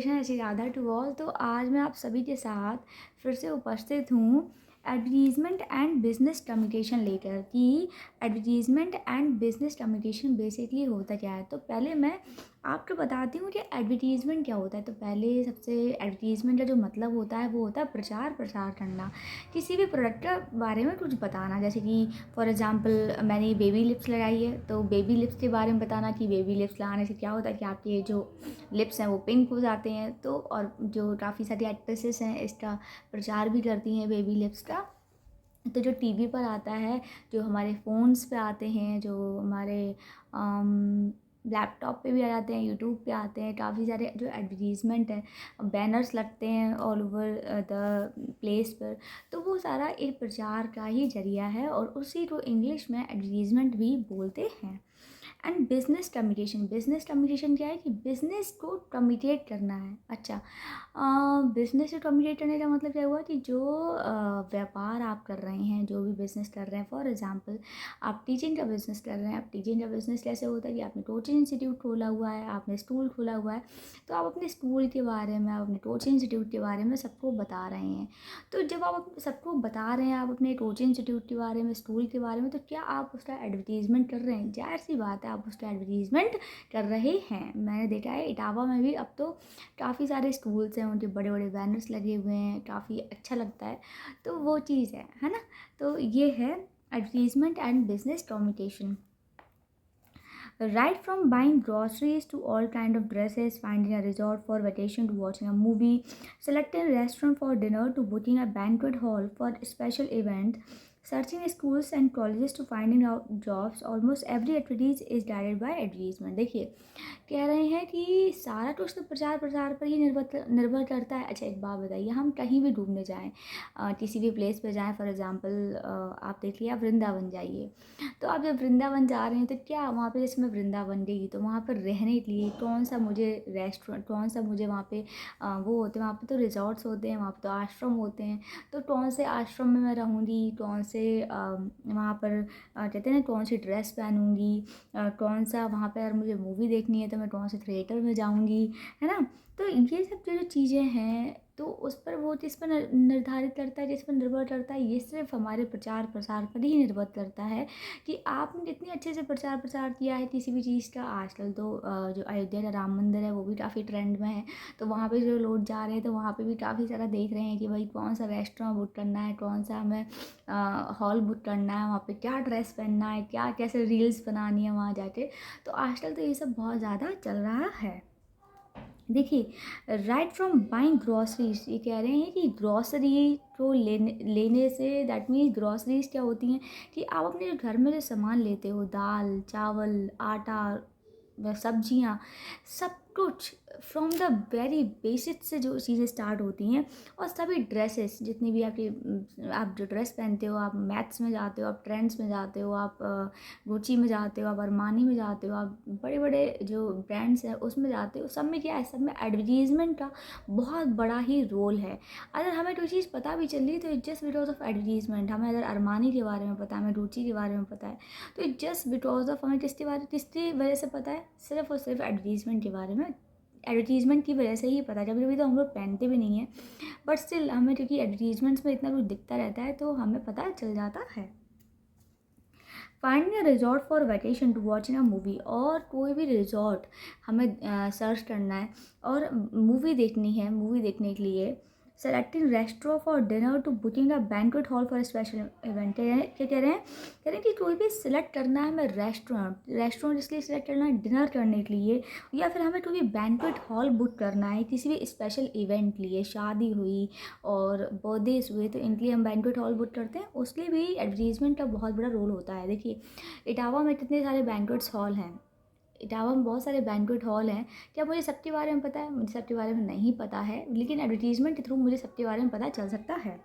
Congratulation ऐसी Radha to all. तो आज मैं आप सभी के साथ फिर से उपस्थित हूँ एडवर्टीज़मेंट एंड बिजनेस कम्युनिकेशन लेकर कि advertisement and business communication basically होता क्या है। तो पहले मैं आपको बताती हूँ कि एडवर्टीज़मेंट क्या होता है। तो पहले सबसे एडवर्टीज़मेंट का जो मतलब होता है वो होता है प्रचार प्रसार करना, किसी भी प्रोडक्ट के बारे में कुछ बताना। जैसे कि फॉर एग्जांपल मैंने बेबी लिप्स लगाई है तो बेबी लिप्स के बारे में बताना कि बेबी लिप्स लगाने से क्या होता है कि आपके जो लिप्स हैं वो पिंक हो जाते हैं। तो और जो काफ़ी सारी एक्ट्रेसेस हैं इसका प्रचार भी करती हैं बेबी लिप्स का। तो जो टीवी पर आता है, जो हमारे फ़ोन्स पे आते हैं, जो हमारे लैपटॉप पे भी आ जाते हैं, यूट्यूब पे आते हैं, काफ़ी सारे जो एडवर्टीज़मेंट है, बैनर्स लगते हैं ऑल ओवर द प्लेस पर। तो वो सारा एक प्रचार का ही ज़रिया है और उसी को इंग्लिश में एडवर्टीज़मेंट भी बोलते हैं। एंड बिजनेस कम्युनिकेशन क्या है कि बिजनेस को कम्युनिकेट करना है। अच्छा, बिजनेस को कम्युनिकेट करने का मतलब क्या हुआ कि जो व्यापार आप कर रहे हैं, जो भी बिजनेस कर रहे हैं, फॉर एग्जांपल आप टीचिंग का बिजनेस कर रहे हैं। आप टीचिंग का बिजनेस कैसे होता है कि आपने कोचिंग इंस्टीट्यूट खोला हुआ है, आपने स्कूल खोला हुआ है, तो आप अपने स्कूल के बारे में, आप अपने कोचिंग इंस्टीट्यूट के बारे में सबको बता रहे हैं। तो जब आप सबको बता रहे हैं, आप अपने कोचिंग इंस्टीट्यूट के बारे में, स्कूल के बारे में, तो क्या आप उसका एडवर्टीज़मेंट कर रहे हैं? जाहिर सी बात है आप उसका एडवर्टीज़मेंट कर रहे हैं। मैंने देखा है इटावा में भी अब तो काफ़ी सारे स्कूल्स हैं, उनके बड़े बड़े बैनर्स लगे हुए हैं, काफ़ी अच्छा लगता है। तो वो चीज़ है ना। तो ये है advertisement and business communication. Right from buying groceries to all kind of dresses, finding a resort for vacation to watching a movie, selecting a restaurant for dinner to booking a banquet hall for a special event, searching schools and colleges to finding out jobs, almost every activities is guided by advertisement। देखिए कह रहे हैं कि सारा कुछ तो प्रचार प्रसार पर ही निर्भर करता है। अच्छा एक बात बताइए, हम कहीं भी घूमने जाएं, किसी भी प्लेस पे जाएं, फॉर एग्जांपल आप देखिए आप वृंदावन जाइए। तो आप जब वृंदावन जा रहे हैं तो क्या वहाँ पे, जैसे मैं वृंदावन गई तो वहाँ पर रहने के लिए कौन सा मुझे रेस्टोरेंट, कौन सा मुझे वहाँ पे वो होते हैं, वहाँ पे तो रिजॉर्ट्स होते हैं, वहाँ पे तो आश्रम होते हैं। तो कौन से आश्रम में मैं रहूँगी, कौन से वहाँ पर कहते हैं ना कौन सी ड्रेस पहनूँगी, कौन सा वहाँ पे अगर मुझे मूवी देखनी है तो मैं कौन से थिएटर में जाऊँगी, है ना। तो ये सब जो चीज़ें हैं तो उस पर वो चीज़ पर निर्धारित करता है, जिस पर निर्भर करता है। ये सिर्फ हमारे प्रचार प्रसार पर ही निर्भर करता है कि आपने कितनी अच्छे से प्रचार प्रसार किया है किसी भी चीज़ का। आजकल तो जो अयोध्या का राम मंदिर है वो भी काफ़ी ट्रेंड में है। तो वहाँ पे जो लोग जा रहे हैं तो वहाँ पे भी काफ़ी सारा देख रहे हैं कि भाई कौन सा रेस्टोरेंट बुक करना है, कौन सा हमें हॉल बुक करना है, वहाँ पे क्या ड्रेस पहनना है, क्या कैसे रील्स बनानी है वहाँ जाके। तो आजकल तो ये सब बहुत ज़्यादा चल रहा है। देखिए राइट फ्रॉम बाइंग ग्रॉसरीज, ये कह रहे हैं कि ग्रॉसरी को लेने से, दैट मीन्स ग्रॉसरीज क्या होती हैं कि आप अपने जो घर में जो सामान लेते हो, दाल चावल आटा सब्जियाँ, सब कुछ फ्रॉम द वेरी बेसिक से जो चीज़ें स्टार्ट होती हैं। और सभी ड्रेसेस जितनी भी आपकी, आप जो ड्रेस पहनते हो, आप मैथ्स में जाते हो, आप ट्रेंड्स में जाते हो, आप गुची में जाते हो, आप अरमानी में जाते हो, आप बड़े बड़े जो ब्रांड्स हैं उसमें जाते हो, सब में क्या है, सब में एडवर्टीज़मेंट का बहुत बड़ा ही रोल है। अगर हमें कोई चीज़ पता भी चल रही तो it's just because of advertisement. हमें अगर अरमानी के बारे में पता है, हमें रुचि के बारे में पता है, तो इट्स जस्ट बिकॉज ऑफ, हमें किसकी वजह से पता है, सिर्फ और सिर्फ एडवर्टीज़मेंट के बारे में, एडवर्टीज़मेंट की वजह से ही पता है। कभी कभी तो हम लोग पहनते भी नहीं हैं बट स्टिल हमें, क्योंकि एडवर्टीज़मेंट्स में इतना कुछ दिखता रहता है तो हमें पता चल जाता है। Finding a resort for vacation to watching a movie, और कोई भी रिजॉर्ट हमें सर्च करना है और मूवी देखनी है, मूवी देखने के लिए selecting restaurant for dinner to booking a banquet hall for special event. क्या कह रहे हैं, कह रहे हैं कि कोई भी सिलेक्ट करना है हमें रेस्टोरेंट इसलिए सिलेक्ट करना है डिनर करने के लिए, या फिर हमें कोई भी बैंक्वेट हॉल बुक करना है किसी भी स्पेशल इवेंट के लिए, शादी हुई और बर्थडेज हुए तो इनके लिए हम बैंक्वेट हॉल बुक करते हैं, उसके लिए भी एडवर्टीज़मेंट का बहुत बड़ा रोल होता है। देखिए इटावा में कितने सारे बैंक्वेट्स हॉल हैं, इटावा में बहुत सारे बैंक्वेट हॉल हैं। क्या मुझे सबके बारे में पता है? मुझे सबके बारे में नहीं पता है, लेकिन एडवर्टीज़मेंट के थ्रू मुझे सबके बारे में पता चल सकता है।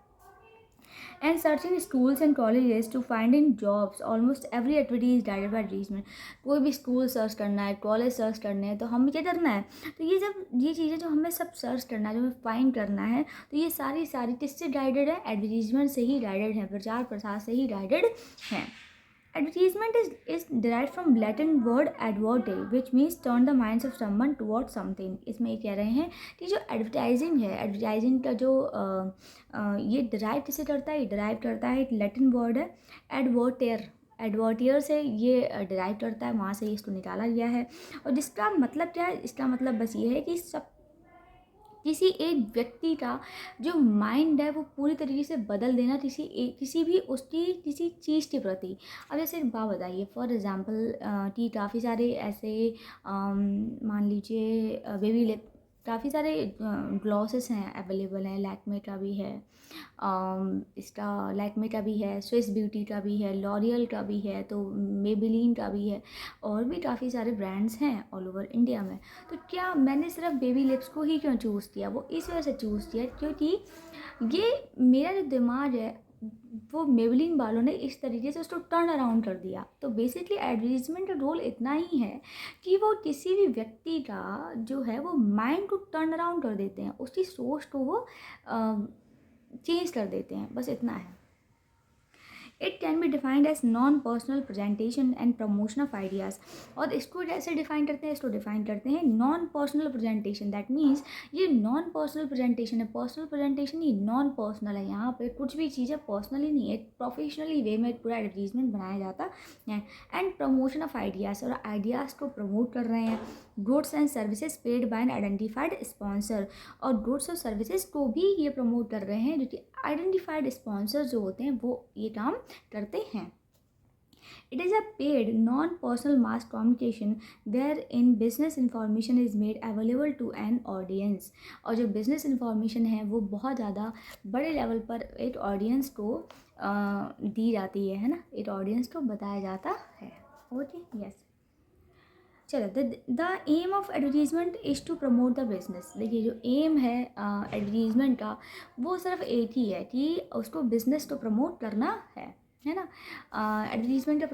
And searching schools and colleges to finding jobs, almost every activity is guided by advertisement. कोई भी स्कूल सर्च करना है, कॉलेज सर्च करने हैं तो हमें क्या करना है, तो ये चीज़ें जो हमें सब सर्च करना है, जो हमें फाइंड करना है, तो ये सारी किससे गाइडेड है, एडवर्टीजमेंट से ही गाइडेड है, प्रचार प्रसार से ही गाइडेड हैं। Advertisement is derived from Latin word adverte which means turn the minds of someone toward something. इसमें ये कह रहे हैं कि जो एडवर्टाइजिंग है, एडवर्टाइजिंग का जो ये डिराइव किसे करता है, ये डिराइव करता है, एक लैटिन वर्ड है एडवर्टेयर, एडवर्टियर से ये डिराइव करता है, वहाँ से इसको निकाला गया है। और जिसका मतलब क्या है, इसका मतलब बस ये है कि सब किसी एक व्यक्ति का जो माइंड है वो पूरी तरीके से बदल देना किसी भी उसकी किसी चीज़ के प्रति। अब जैसे एक बात बताइए, फॉर एग्ज़ाम्पल कि काफ़ी सारे ऐसे मान लीजिए बेबी लिप, काफ़ी सारे ग्लॉसेस हैं अवेलेबल हैं, लैक्मे का भी है, इसका लैक्मे का भी है, स्विस ब्यूटी का भी है, लॉरियल का भी है, तो मेबेलिन का भी है, और भी काफ़ी सारे ब्रांड्स हैं ऑल ओवर इंडिया में। तो क्या मैंने सिर्फ बेबी लिप्स को ही क्यों चूज़ किया, वो इस वजह से चूज़ किया क्योंकि ये मेरा जो दिमाग है वो मेबेलिन वालों ने इस तरीके से उसको टर्न अराउंड कर दिया। तो बेसिकली एडवर्टीजमेंट का रोल इतना ही है कि वो किसी भी व्यक्ति का जो है वो माइंड को टर्न अराउंड कर देते हैं, उसकी सोच को वो चेंज कर देते हैं, बस इतना है। It can be defined as non personal presentation and promotion of ideas. और इसको कैसे डिफाइन करते हैं, इसको डिफाइन करते हैं non personal presentation. That means ये नॉन पर्सनल प्रेजेंटेशन है, पर्सनल प्रेजेंटेशन ही नॉन पर्सनल है। यहाँ पे कुछ भी चीज़ें पर्सनली नहीं है, प्रोफेशनली वे में पूरा एडवर्टीजमेंट बनाया जाता है। एंड प्रमोशन ऑफ आइडियाज़, और आइडियाज़ को प्रमोट कर रहे हैं। Goods and services paid by an identified sponsor, और गुड्स और सर्विसेज को भी ये प्रमोट कर रहे हैं जो कि आइडेंटिफाइड स्पॉन्सर जो होते हैं वो ये काम करते हैं। It is a paid non-personal mass communication wherein business information is made available to an audience। और जो business information है वो बहुत ज़्यादा बड़े लेवल पर एक ऑडियंस को दी जाती है ना, एक ऑडियंस को बताया जाता है। Okay, yes. चलो, the aim of advertisement is to promote the business. देखिए जो एम है एडवर्टीज़मेंट का वो सिर्फ एक ही है कि उसको बिज़नेस को प्रमोट करना है ना। एडवर्टीज़मेंट का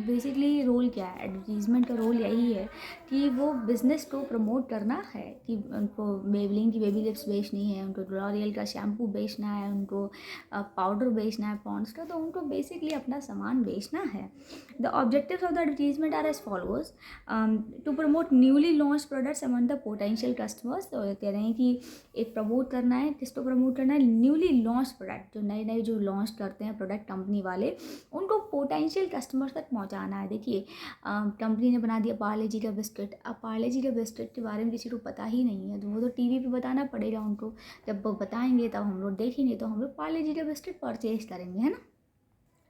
बेसिकली रोल क्या है, एडवर्टीज़मेंट का रोल यही है कि वो बिज़नेस को प्रमोट करना है, कि उनको मेबेलिन की बेबी लिप्स बेचनी है, उनको लॉरियल का शैम्पू बेचना है, उनको पाउडर बेचना है पॉन्ड्स का, तो उनको बेसिकली अपना सामान बेचना है। The objectives of the advertisement are as followers, to promote newly launch products among the potential customers. तो कह रहे हैं कि एक प्रमोट करना है, किसको प्रमोट करना है, न्यूली लॉन्च प्रोडक्ट, जो नए नए जो लॉन्च करते हैं प्रोडक्ट कंपनी वाले, उनको पोटेंशियल कस्टमर्स तक पहुंचाना है। देखिए कंपनी ने बना दिया पार्ले जी का बिस्किट, अब पार्ले जी का बिस्किट के बारे में किसी को पता ही नहीं है, तो वो तो टीवी पे बताना पड़ेगा उनको, जब वो बताएंगे तब हम लोग देखेंगे, तो हम लोग पार्ले जी का बिस्किट परचेज करेंगे, है ना।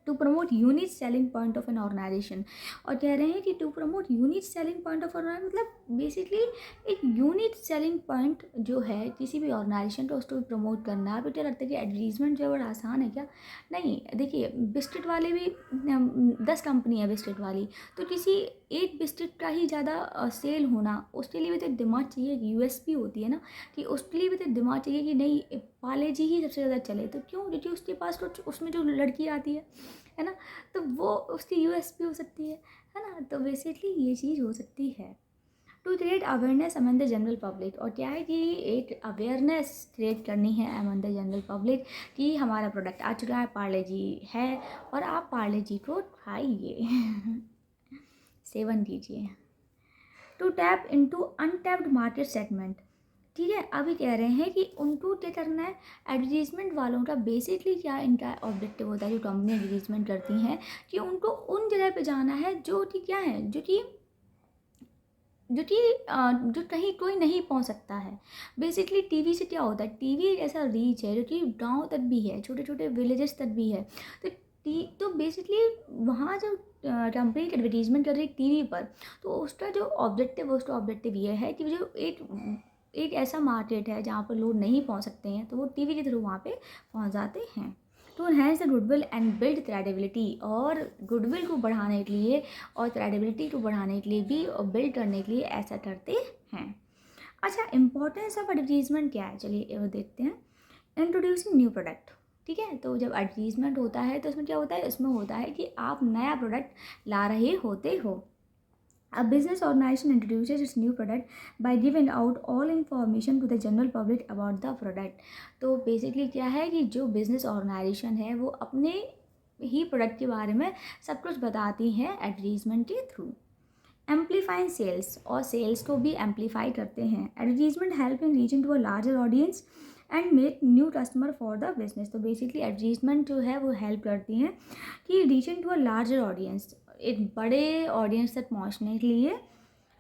To promote unique selling point of an organisation, और कह रहे हैं कि to promote unique selling point of organisation मतलब बेसिकली एक यूनिक सेलिंग पॉइंट जो है किसी भी ऑर्गेनाइजेशन को, उसको प्रमोट करना। आप क्या लगता है कि एडवर्टीजमेंट जो है बड़ा आसान है क्या? नहीं, देखिए बिस्किट वाले भी 10 कंपनी है बिस्किट वाली, तो किसी एक बिस्किट का ही ज़्यादा सेल होना, उसके लिए भी तो दिमाग चाहिए, यूएसपी होती है ना, कि उसके लिए भी तो दिमाग चाहिए कि नहीं पार्ले जी ही सबसे ज़्यादा चले। तो क्यों? क्योंकि उसके पास कुछ उसमें जो लड़की आती है ना, तो वो उसकी यूएसपी हो सकती है ना। तो बेसिकली ये चीज़ हो सकती है। To create awareness among the general public, और क्या है कि एक अवेयरनेस क्रिएट करनी है अमंग द जनरल पब्लिक कि हमारा प्रोडक्ट आ चुका है, पार्ले जी है, और आप पार्ले जी को खाइए सेवन कीजिए। To tap into untapped market segment, ठीक है। अभी कह रहे हैं कि उनको क्या करना है, एडवर्टीजमेंट वालों का बेसिकली क्या इनका ऑब्जेक्टिव होता है, जो कंपनी एडवर्टीजमेंट करती हैं, कि उनको उन जगह पे जाना है जो कि क्या है, जो कहीं कोई नहीं पहुंच सकता है। बेसिकली टीवी से क्या होता है, टीवी एक ऐसा रीच है जो कि गांव तक भी है, छोटे छोटे विलेजेस तक भी है। तो बेसिकली वहाँ जो कंपनी एडवर्टीजमेंट कर रही है टीवी पर, तो उसका जो ऑब्जेक्टिव ये है कि जो एक ऐसा मार्केट है जहाँ पर लोग नहीं पहुँच सकते हैं, तो वो टीवी के थ्रू वहाँ पे पहुँच जाते हैं। To enhance the goodwill and build credibility, और गुडविल को बढ़ाने के लिए और क्रेडिबिलिटी को बढ़ाने के लिए भी और बिल्ड करने के लिए ऐसा करते हैं। अच्छा, इंपॉर्टेंस ऑफ एडवर्टीजमेंट क्या है, चलिए वो देखते हैं। इंट्रोड्यूसिंग न्यू प्रोडक्ट, ठीक है। तो जब एडवर्टीजमेंट होता है तो उसमें क्या होता है, इसमें होता है कि आप नया प्रोडक्ट ला रहे होते हो। A business organization introduces its new product by giving out all information to the general public about the product। तो बेसिकली क्या है कि जो बिज़नेस ऑर्गेनाइजेशन है वो अपने ही प्रोडक्ट के बारे में सब कुछ बताती हैं एडवर्टीज़मेंट के थ्रू। एम्पलीफाइंग सेल्स, और सेल्स को भी एम्पलीफाई करते हैं। Advertisement help in reaching to a larger audience and make new customer for the business. तो बेसिकली एडवर्टीजमेंट जो है वो हेल्प करती हैं कि reaching to a larger audience, एक बड़े ऑडियंस तक पहुंचने के लिए,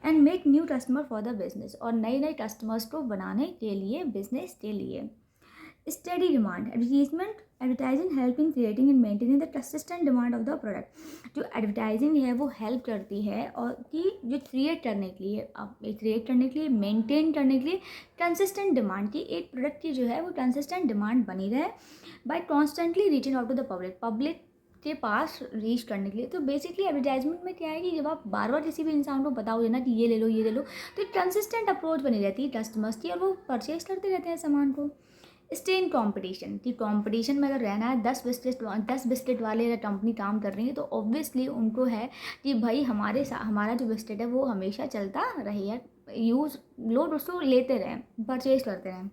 and make new customer for the business, और नए नए कस्टमर्स को बनाने के लिए, बिजनेस के लिए। Study demand, advertising help in creating and maintaining the consistent demand of the product. जो एडवर्टाइजिंग है वो हेल्प करती है और कि जो क्रिएट करने के लिए मेंटेन करने के लिए कंसिस्टेंट डिमांड की, एक प्रोडक्ट की जो है वो कंसिस्टेंट डिमांड बनी रहे by constantly reaching out to the public के पास रीच करने के लिए। तो बेसिकली एडवर्टाइजमेंट में क्या है कि जब आप बार बार किसी भी इंसान को बताओगे ना कि ये ले लो, तो एक कंसिस्टेंट अप्रोच बनी रहती है कस्टमर्स की और वो परचेज करते रहते हैं सामान को। स्टे इन कॉम्पिटिशन, कि कॉम्पिटिशन में अगर रहना है, 10 बिस्किट वाले अगर कंपनी काम कर रही है तो ऑब्वियसली उनको है कि भाई हमारा जो बिस्किट है वो हमेशा चलता रहे, या यूज़ लोग उसको लेते रहें, परचेज करते रहें।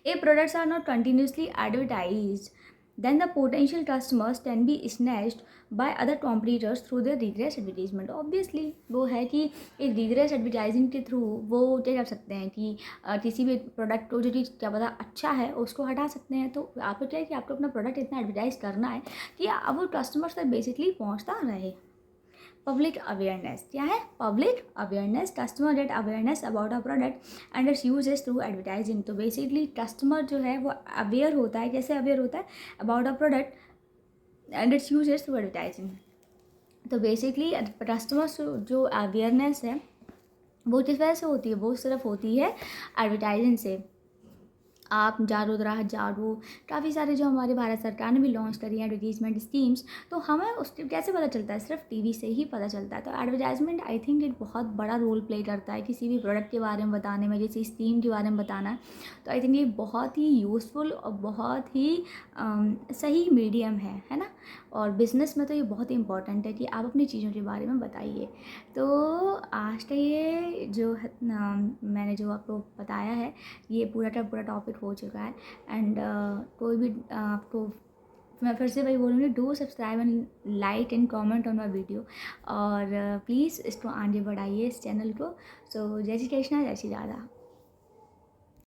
If products are not continuously advertised, then the potential customers can be snatched by other competitors through their regress advertisement. Obviously वो है कि एक regress advertising के थ्रू वो क्या कर सकते हैं कि किसी भी प्रोडक्ट को जो चीज़ क्या पता अच्छा है उसको हटा सकते हैं। तो आपको क्या है कि आपको अपना प्रोडक्ट इतना एडवर्टाइज करना है कि अब वो कस्टमर्स तक बेसिकली पहुँचता रहे। पब्लिक अवेयरनेस क्या है? Public awareness, customer get awareness about a product and its uses through advertising. तो बेसिकली कस्टमर जो है वो अवेयर होता है, कैसे अवेयर होता है? About a product and its uses through advertising. तो बेसिकली कस्टमर्स जो अवेयरनेस है वो किस वजह से होती है? वो सिर्फ होती है एडवर्टाइजिंग से। आप जारो राह जारो, काफ़ी सारे जो हमारे भारत सरकार ने भी लॉन्च करी है एडवर्टीजमेंट स्कीम्स, तो हमें उसके कैसे पता चलता है? सिर्फ टीवी से ही पता चलता है। तो एडवर्टाइजमेंट आई थिंक एक बहुत बड़ा रोल प्ले करता है किसी भी प्रोडक्ट के बारे में बताने में, जैसे स्कीम के बारे में बताना है। तो आई थिंक ये बहुत ही यूज़फुल और बहुत ही सही मीडियम है ना। और बिज़नेस में तो ये बहुत ही इंपॉर्टेंट है कि आप अपनी चीज़ों के बारे में बताइए। तो आज का ये जो है मैंने जो आपको बताया है, ये पूरा का पूरा टॉपिक हो चुका है। एंड कोई भी आपको मैं फिर से वही बोलूँगी, do subscribe and like and comment on my video, और प्लीज़ इसको आगे बढ़ाइए इस चैनल को। सो जय श्री कृष्णा, जय श्री राधा।